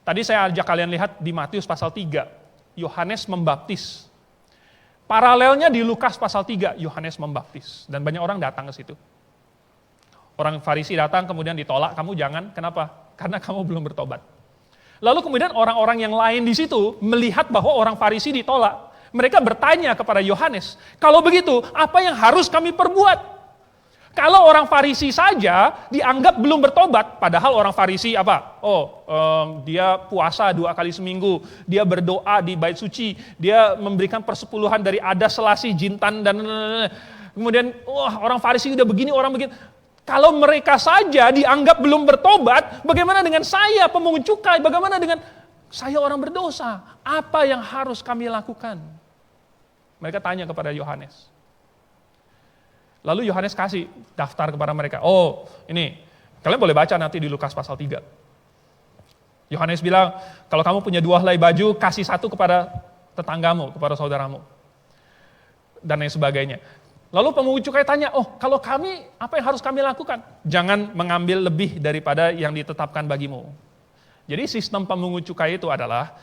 Tadi saya ajak kalian lihat di Matius pasal 3, Yohanes membaptis. Paralelnya di Lukas pasal 3, Yohanes membaptis. Dan banyak orang datang ke situ. Orang Farisi datang kemudian ditolak, kamu jangan, kenapa? Karena kamu belum bertobat. Lalu kemudian orang-orang yang lain di situ melihat bahwa orang Farisi ditolak. Mereka bertanya kepada Yohanes, kalau begitu apa yang harus kami perbuat? Kalau orang Farisi saja dianggap belum bertobat, padahal orang Farisi apa? Dia puasa 2 kali seminggu, dia berdoa di bait suci, dia memberikan persepuluhan dari adas, selasi, jintan, dan kemudian orang Farisi udah begini, orang begini. Kalau mereka saja dianggap belum bertobat, bagaimana dengan saya pemungut cukai? Bagaimana dengan saya orang berdosa? Apa yang harus kami lakukan? Mereka tanya kepada Yohanes. Lalu Yohanes kasih daftar kepada mereka. Ini, kalian boleh baca nanti di Lukas pasal 3. Yohanes bilang, kalau kamu punya 2 helai baju, kasih 1 kepada tetanggamu, kepada saudaramu. Dan lain sebagainya. Lalu pemungut cukai tanya, kalau kami, apa yang harus kami lakukan? Jangan mengambil lebih daripada yang ditetapkan bagimu. Jadi sistem pemungut cukai itu adalah,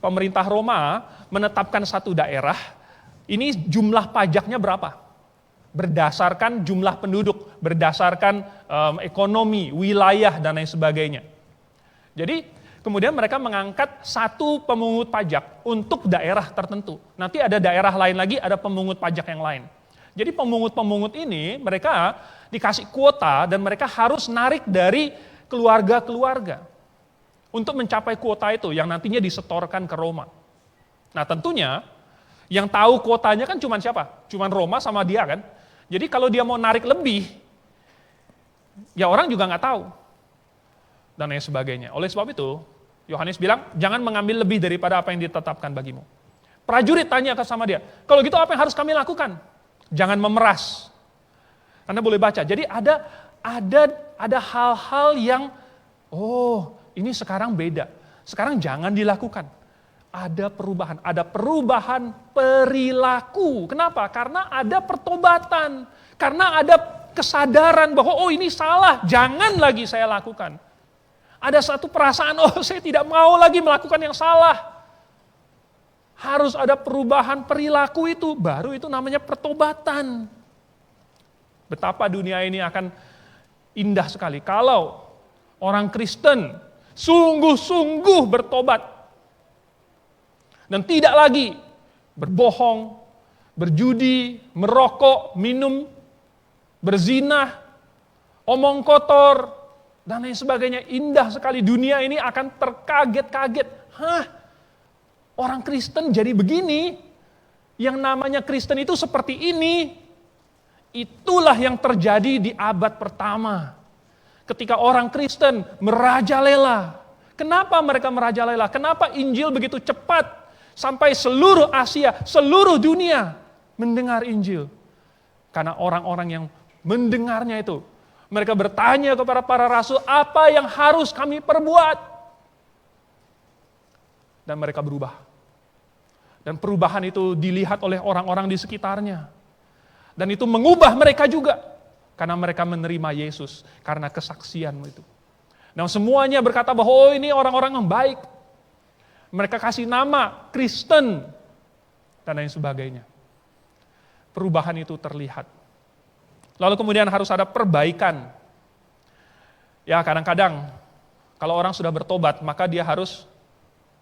pemerintah Roma menetapkan satu daerah, ini jumlah pajaknya berapa? Berdasarkan jumlah penduduk, berdasarkan ekonomi, wilayah, dan lain sebagainya. Jadi, kemudian mereka mengangkat satu pemungut pajak untuk daerah tertentu. Nanti ada daerah lain lagi, ada pemungut pajak yang lain. Jadi pemungut-pemungut ini, mereka dikasih kuota dan mereka harus narik dari keluarga-keluarga untuk mencapai kuota itu yang nantinya disetorkan ke Roma. Nah tentunya, yang tahu kuotanya kan cuma siapa? Cuma Roma sama dia kan? Jadi kalau dia mau narik lebih, ya orang juga nggak tahu. Dan lain sebagainya. Oleh sebab itu, Yohanes bilang, jangan mengambil lebih daripada apa yang ditetapkan bagimu. Prajurit tanya sama dia, kalau gitu apa yang harus kami lakukan? Jangan memeras. Anda boleh baca. Jadi ada hal-hal yang, ini sekarang beda. Sekarang jangan dilakukan. Ada perubahan perilaku. Kenapa? Karena ada pertobatan. Karena ada kesadaran bahwa ini salah, jangan lagi saya lakukan. Ada satu perasaan, saya tidak mau lagi melakukan yang salah. Harus ada perubahan perilaku itu, baru itu namanya pertobatan. Betapa dunia ini akan indah sekali kalau orang Kristen sungguh-sungguh bertobat. Dan tidak lagi berbohong, berjudi, merokok, minum, berzina, omong kotor, dan lain sebagainya. Indah sekali, dunia ini akan terkaget-kaget. Orang Kristen jadi begini, yang namanya Kristen itu seperti ini. Itulah yang terjadi di abad pertama. Ketika orang Kristen merajalela. Kenapa mereka merajalela? Kenapa Injil begitu cepat? Sampai seluruh Asia, seluruh dunia mendengar Injil. Karena orang-orang yang mendengarnya itu, mereka bertanya kepada para rasul, apa yang harus kami perbuat? Dan mereka berubah. Dan perubahan itu dilihat oleh orang-orang di sekitarnya. Dan itu mengubah mereka juga. Karena mereka menerima Yesus, karena kesaksianmu itu. Dan semuanya berkata bahwa ini orang-orang yang baik. Mereka kasih nama Kristen. dan lain sebagainya. Perubahan itu terlihat. Lalu kemudian harus ada perbaikan. Ya kadang-kadang kalau orang sudah bertobat maka dia harus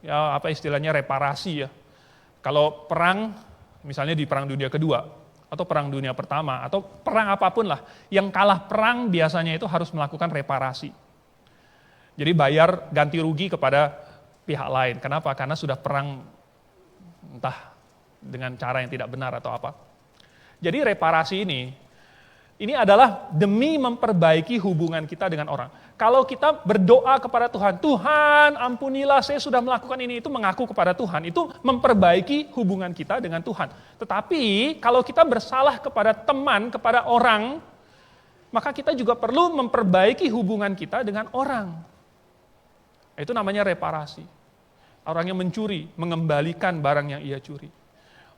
ya apa istilahnya reparasi ya. Kalau perang misalnya di perang dunia kedua atau perang dunia pertama atau perang apapun lah, yang kalah perang biasanya itu harus melakukan reparasi. Jadi bayar ganti rugi kepada pihak lain. Kenapa? Karena sudah perang entah dengan cara yang tidak benar atau apa. Jadi reparasi ini adalah demi memperbaiki hubungan kita dengan orang. Kalau kita berdoa kepada Tuhan, Tuhan ampunilah saya sudah melakukan ini, itu mengaku kepada Tuhan, itu memperbaiki hubungan kita dengan Tuhan. Tetapi kalau kita bersalah kepada teman, kepada orang, maka kita juga perlu memperbaiki hubungan kita dengan orang. Itu namanya reparasi. Orang yang mencuri, mengembalikan barang yang ia curi.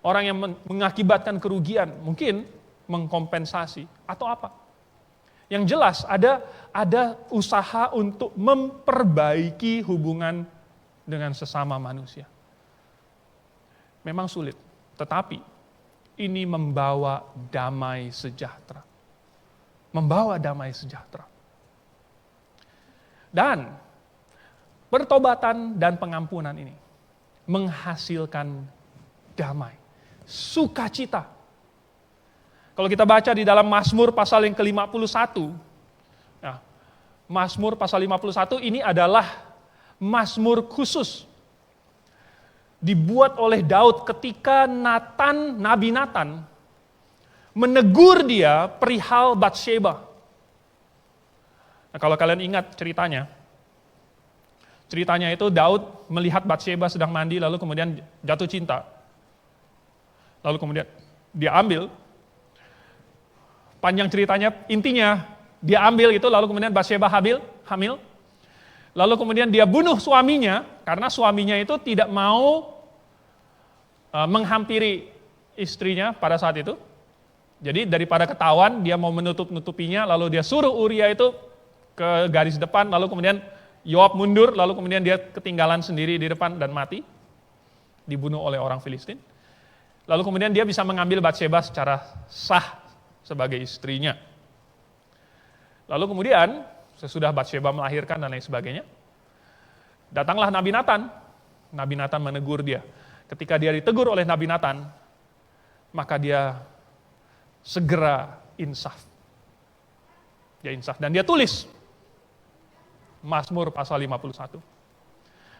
Orang yang mengakibatkan kerugian, mungkin mengkompensasi atau apa. Yang jelas ada usaha untuk memperbaiki hubungan dengan sesama manusia. Memang sulit, tetapi ini membawa damai sejahtera. Membawa damai sejahtera. Dan pertobatan dan pengampunan ini menghasilkan damai, sukacita. Kalau kita baca di dalam Mazmur pasal yang ke-51, nah, Mazmur pasal 51 ini adalah Mazmur khusus. Dibuat oleh Daud ketika Nabi Nathan menegur dia perihal Batsheba. Nah, kalau kalian ingat ceritanya itu Daud melihat Batsheba sedang mandi lalu kemudian jatuh cinta. Lalu kemudian dia ambil, panjang ceritanya, intinya dia ambil itu lalu kemudian Batsheba hamil. Lalu kemudian dia bunuh suaminya karena suaminya itu tidak mau menghampiri istrinya pada saat itu. Jadi daripada ketahuan dia mau menutup-nutupinya lalu dia suruh Uria itu ke garis depan lalu kemudian Yoab mundur lalu kemudian dia ketinggalan sendiri di depan dan mati. Dibunuh oleh orang Filistin. Lalu kemudian dia bisa mengambil Batsheba secara sah sebagai istrinya. Lalu kemudian, sesudah Batsheba melahirkan dan lain sebagainya, datanglah Nabi Nathan. Nabi Nathan menegur dia. Ketika dia ditegur oleh Nabi Nathan, maka dia segera insaf. Dia insaf. Dan dia tulis Mazmur pasal 51.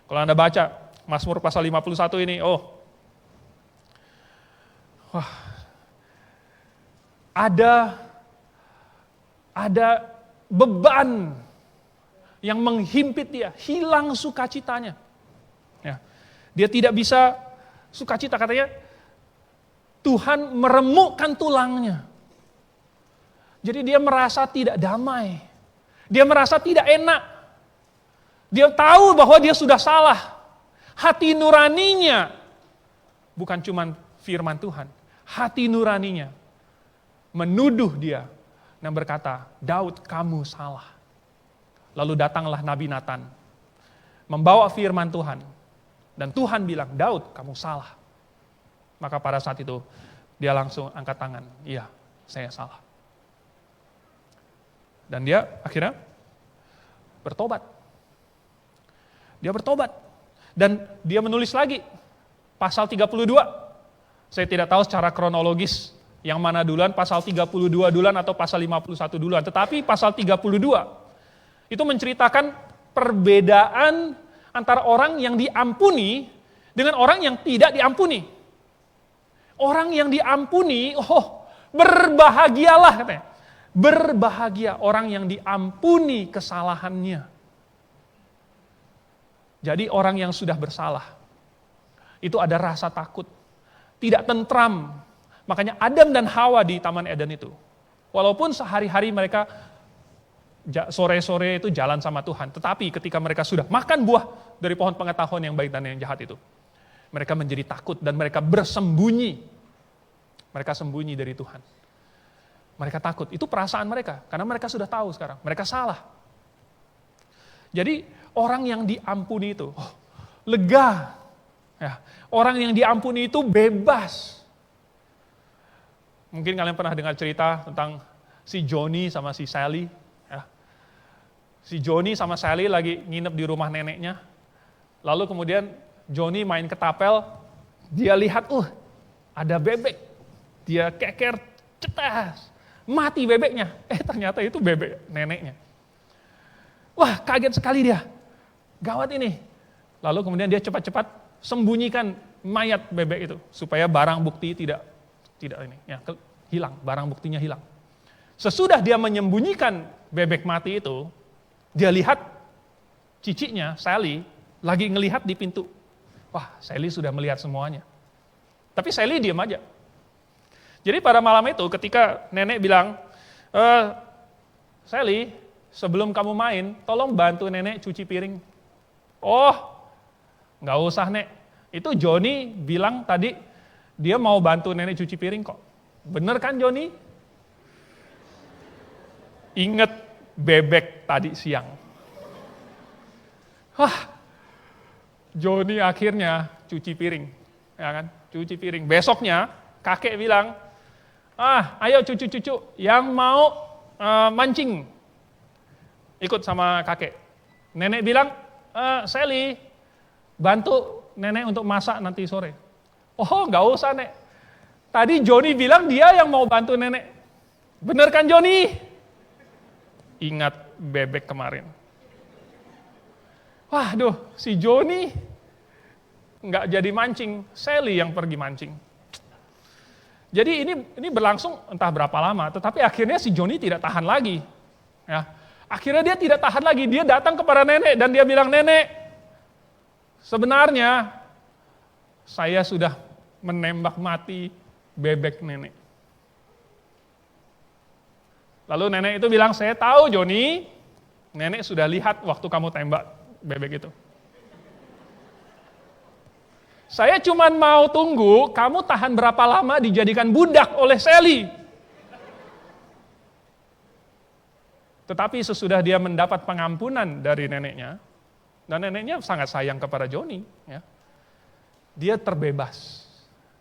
Kalau Anda baca Mazmur pasal 51 ini, ada beban yang menghimpit dia, hilang sukacitanya. Ya. Dia tidak bisa sukacita, katanya Tuhan meremukkan tulangnya. Jadi dia merasa tidak damai. Dia merasa tidak enak. Dia tahu bahwa dia sudah salah. Hati nuraninya bukan cuma firman Tuhan. Hati nuraninya menuduh dia dan berkata, Daud kamu salah. Lalu datanglah Nabi Nathan membawa firman Tuhan. Dan Tuhan bilang, Daud kamu salah. Maka pada saat itu dia langsung angkat tangan, iya saya salah. Dan dia akhirnya bertobat. Dia bertobat. Dan dia menulis lagi pasal 32. Saya tidak tahu secara kronologis yang mana duluan, pasal 32 duluan atau pasal 51 duluan. Tetapi pasal 32 itu menceritakan perbedaan antara orang yang diampuni dengan orang yang tidak diampuni. Orang yang diampuni, berbahagialah katanya. Berbahagia orang yang diampuni kesalahannya. Jadi orang yang sudah bersalah, itu ada rasa takut, tidak tentram. Makanya Adam dan Hawa di Taman Eden itu, walaupun sehari-hari mereka sore-sore itu jalan sama Tuhan, tetapi ketika mereka sudah makan buah dari pohon pengetahuan yang baik dan yang jahat itu, mereka menjadi takut dan mereka bersembunyi. Mereka sembunyi dari Tuhan. Mereka takut, itu perasaan mereka, karena mereka sudah tahu sekarang, mereka salah. Jadi orang yang diampuni itu, lega. Ya, orang yang diampuni itu bebas. Mungkin kalian pernah dengar cerita tentang si Johnny sama si Sally. Ya. Si Johnny sama Sally lagi nginep di rumah neneknya. Lalu kemudian Johnny main ketapel, dia lihat, ada bebek. Dia keker, cetas. Mati bebeknya. Ternyata itu bebek neneknya. Wah, kaget sekali dia. Gawat ini. Lalu kemudian dia cepat-cepat sembunyikan mayat bebek itu supaya barang bukti tidak hilang, barang buktinya hilang. Sesudah dia menyembunyikan bebek mati itu, dia lihat ciciknya Sally lagi ngelihat di pintu. Wah, Sally sudah melihat semuanya. Tapi Sally diam aja. Jadi pada malam itu ketika nenek bilang, Sally, sebelum kamu main, tolong bantu nenek cuci piring. Oh, nggak usah nek. Itu Johnny bilang tadi, dia mau bantu nenek cuci piring kok. Bener kan Johnny? Ingat bebek tadi siang. Wah, Johnny akhirnya cuci piring. Ya kan? Cuci piring. Besoknya kakek bilang, ayo cucu-cucu yang mau mancing. Ikut sama kakek. Nenek bilang, Sally, bantu nenek untuk masak nanti sore. Oh, nggak usah, Nek. Tadi Johnny bilang dia yang mau bantu nenek. Bener kan, Johnny? Ingat bebek kemarin. Waduh, si Johnny nggak jadi mancing, Sally yang pergi mancing. Jadi ini berlangsung entah berapa lama, tetapi akhirnya si Johnny tidak tahan lagi. Ya. Akhirnya dia tidak tahan lagi, dia datang kepada nenek dan dia bilang, Nenek, sebenarnya saya sudah menembak mati bebek nenek. Lalu nenek itu bilang, saya tahu Johnny, nenek sudah lihat waktu kamu tembak bebek itu. Saya cuma mau tunggu kamu tahan berapa lama dijadikan budak oleh Sally. Tetapi sesudah dia mendapat pengampunan dari neneknya, dan neneknya sangat sayang kepada Johnny, ya, dia terbebas.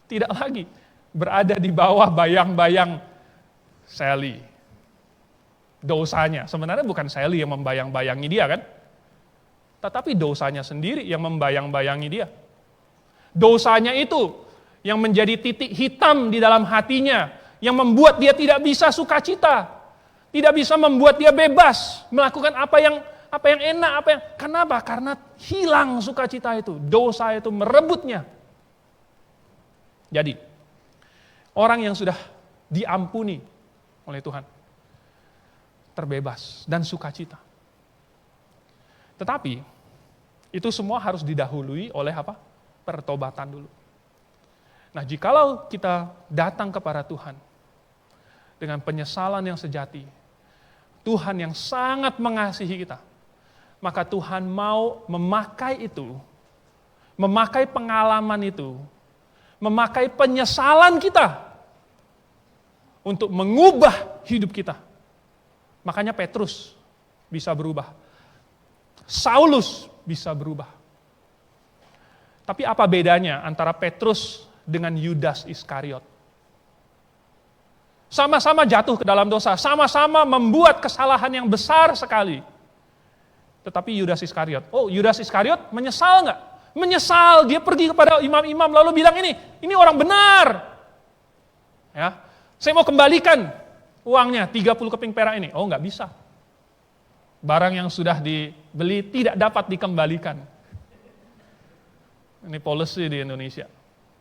Tidak lagi berada di bawah bayang-bayang Sally. Dosanya, sebenarnya bukan Sally yang membayang-bayangi dia kan, tetapi dosanya sendiri yang membayang-bayangi dia. Dosanya itu yang menjadi titik hitam di dalam hatinya, yang membuat dia tidak bisa sukacita, tidak bisa membuat dia bebas melakukan apa yang enak, kenapa? Karena hilang sukacita itu, dosa itu merebutnya. Jadi, orang yang sudah diampuni oleh Tuhan, terbebas dan sukacita. Tetapi, itu semua harus didahului oleh apa? Pertobatan dulu. Nah, jikalau kita datang kepada Tuhan dengan penyesalan yang sejati, Tuhan yang sangat mengasihi kita, maka Tuhan mau memakai itu, memakai pengalaman itu, memakai penyesalan kita untuk mengubah hidup kita. Makanya Petrus bisa berubah. Saulus bisa berubah. Tapi apa bedanya antara Petrus dengan Yudas Iskariot? Sama-sama jatuh ke dalam dosa, sama-sama membuat kesalahan yang besar sekali. Tetapi Yudas Iskariot menyesal nggak? Menyesal, dia pergi kepada imam-imam lalu bilang ini orang benar. Ya, saya mau kembalikan uangnya 30 keping perak ini. Oh, nggak bisa. Barang yang sudah dibeli tidak dapat dikembalikan. Ini policy di Indonesia.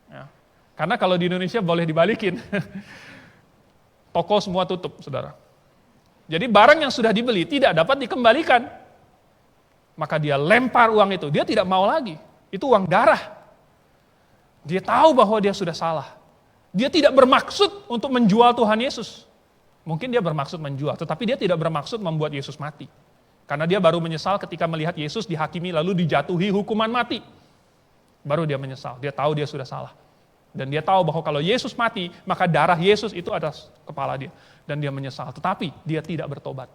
Ya. Karena kalau di Indonesia boleh dibalikin. Toko semua tutup, saudara. Jadi barang yang sudah dibeli tidak dapat dikembalikan. Maka dia lempar uang itu. Dia tidak mau lagi. Itu uang darah. Dia tahu bahwa dia sudah salah. Dia tidak bermaksud untuk menjual Tuhan Yesus. Mungkin dia bermaksud menjual, tetapi dia tidak bermaksud membuat Yesus mati. Karena dia baru menyesal ketika melihat Yesus dihakimi lalu dijatuhi hukuman mati. Baru dia menyesal, dia tahu dia sudah salah. Dan dia tahu bahwa kalau Yesus mati, maka darah Yesus itu atas kepala dia. Dan dia menyesal, tetapi dia tidak bertobat.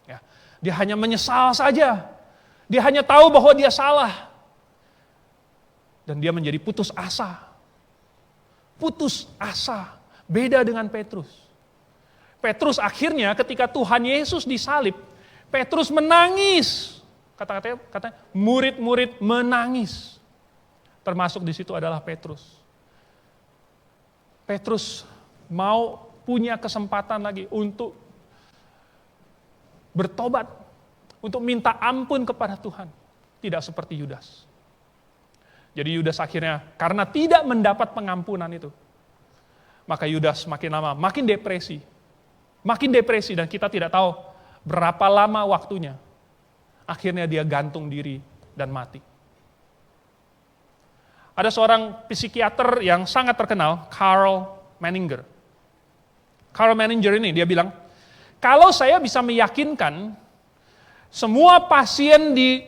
Ya. Dia hanya menyesal saja. Dia hanya tahu bahwa dia salah. Dan dia menjadi putus asa. Putus asa. Beda dengan Petrus. Petrus akhirnya ketika Tuhan Yesus disalib, Petrus menangis. Kata-katanya murid-murid menangis. Termasuk di situ adalah Petrus. Petrus mau punya kesempatan lagi untuk bertobat, untuk minta ampun kepada Tuhan. Tidak seperti Yudas. Jadi Yudas akhirnya karena tidak mendapat pengampunan itu, maka Yudas makin lama makin depresi. Makin depresi dan kita tidak tahu berapa lama waktunya. Akhirnya dia gantung diri dan mati. Ada seorang psikiater yang sangat terkenal, Karl Menninger. Karl Menninger ini dia bilang, kalau saya bisa meyakinkan semua pasien di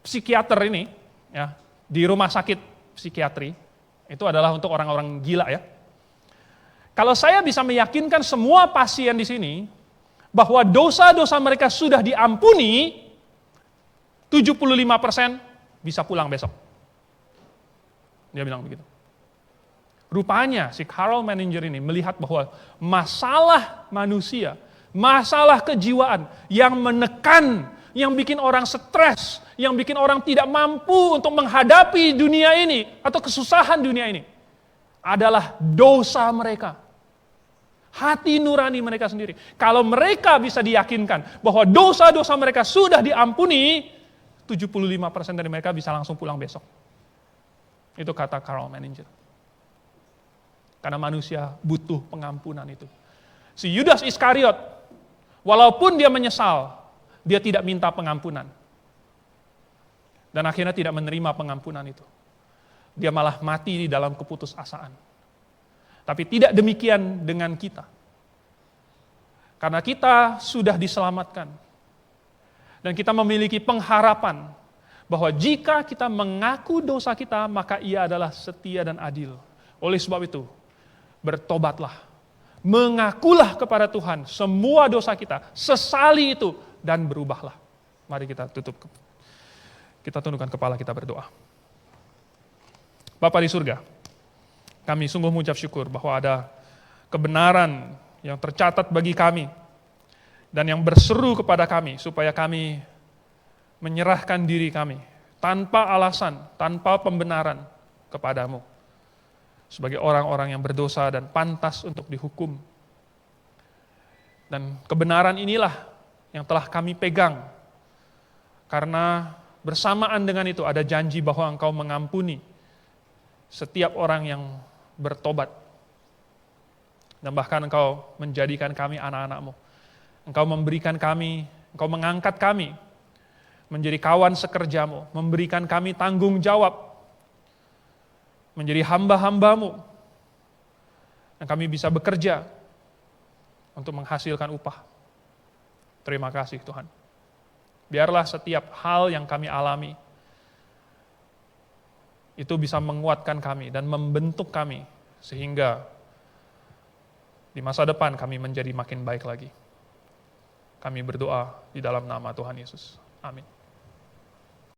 psikiater ini, ya, di rumah sakit psikiatri, itu adalah untuk orang-orang gila ya. Kalau saya bisa meyakinkan semua pasien di sini bahwa dosa-dosa mereka sudah diampuni, 75% bisa pulang besok. Dia bilang begitu. Rupanya si Karl Menninger ini melihat bahwa masalah manusia, masalah kejiwaan yang menekan, yang bikin orang stres, yang bikin orang tidak mampu untuk menghadapi dunia ini atau kesusahan dunia ini adalah dosa mereka. Hati nurani mereka sendiri. Kalau mereka bisa diyakinkan bahwa dosa-dosa mereka sudah diampuni, 75% dari mereka bisa langsung pulang besok. Itu kata Karl Menninger. Karena manusia butuh pengampunan itu. Si Yudas Iskariot, walaupun dia menyesal, dia tidak minta pengampunan. Dan akhirnya tidak menerima pengampunan itu. Dia malah mati di dalam keputusasaan. Tapi tidak demikian dengan kita. Karena kita sudah diselamatkan. Dan kita memiliki pengharapan bahwa jika kita mengaku dosa kita, maka Ia adalah setia dan adil. Oleh sebab itu, bertobatlah. Mengakulah kepada Tuhan semua dosa kita, sesali itu, dan berubahlah. Mari kita tutup. Kita tundukkan kepala, kita berdoa. Bapa di surga, kami sungguh mengucap syukur bahwa ada kebenaran yang tercatat bagi kami dan yang berseru kepada kami supaya kami menyerahkan diri kami tanpa alasan, tanpa pembenaran kepadamu sebagai orang-orang yang berdosa dan pantas untuk dihukum. Dan kebenaran inilah yang telah kami pegang karena bersamaan dengan itu ada janji bahwa Engkau mengampuni setiap orang yang bertobat. Dan bahkan Engkau menjadikan kami anak-anak-Mu. Engkau memberikan kami, Engkau mengangkat kami menjadi kawan sekerja-Mu, memberikan kami tanggung jawab, menjadi hamba-hamba-Mu. Dan kami bisa bekerja untuk menghasilkan upah. Terima kasih Tuhan. Biarlah setiap hal yang kami alami itu bisa menguatkan kami dan membentuk kami sehingga di masa depan kami menjadi makin baik lagi. Kami berdoa di dalam nama Tuhan Yesus. Amin.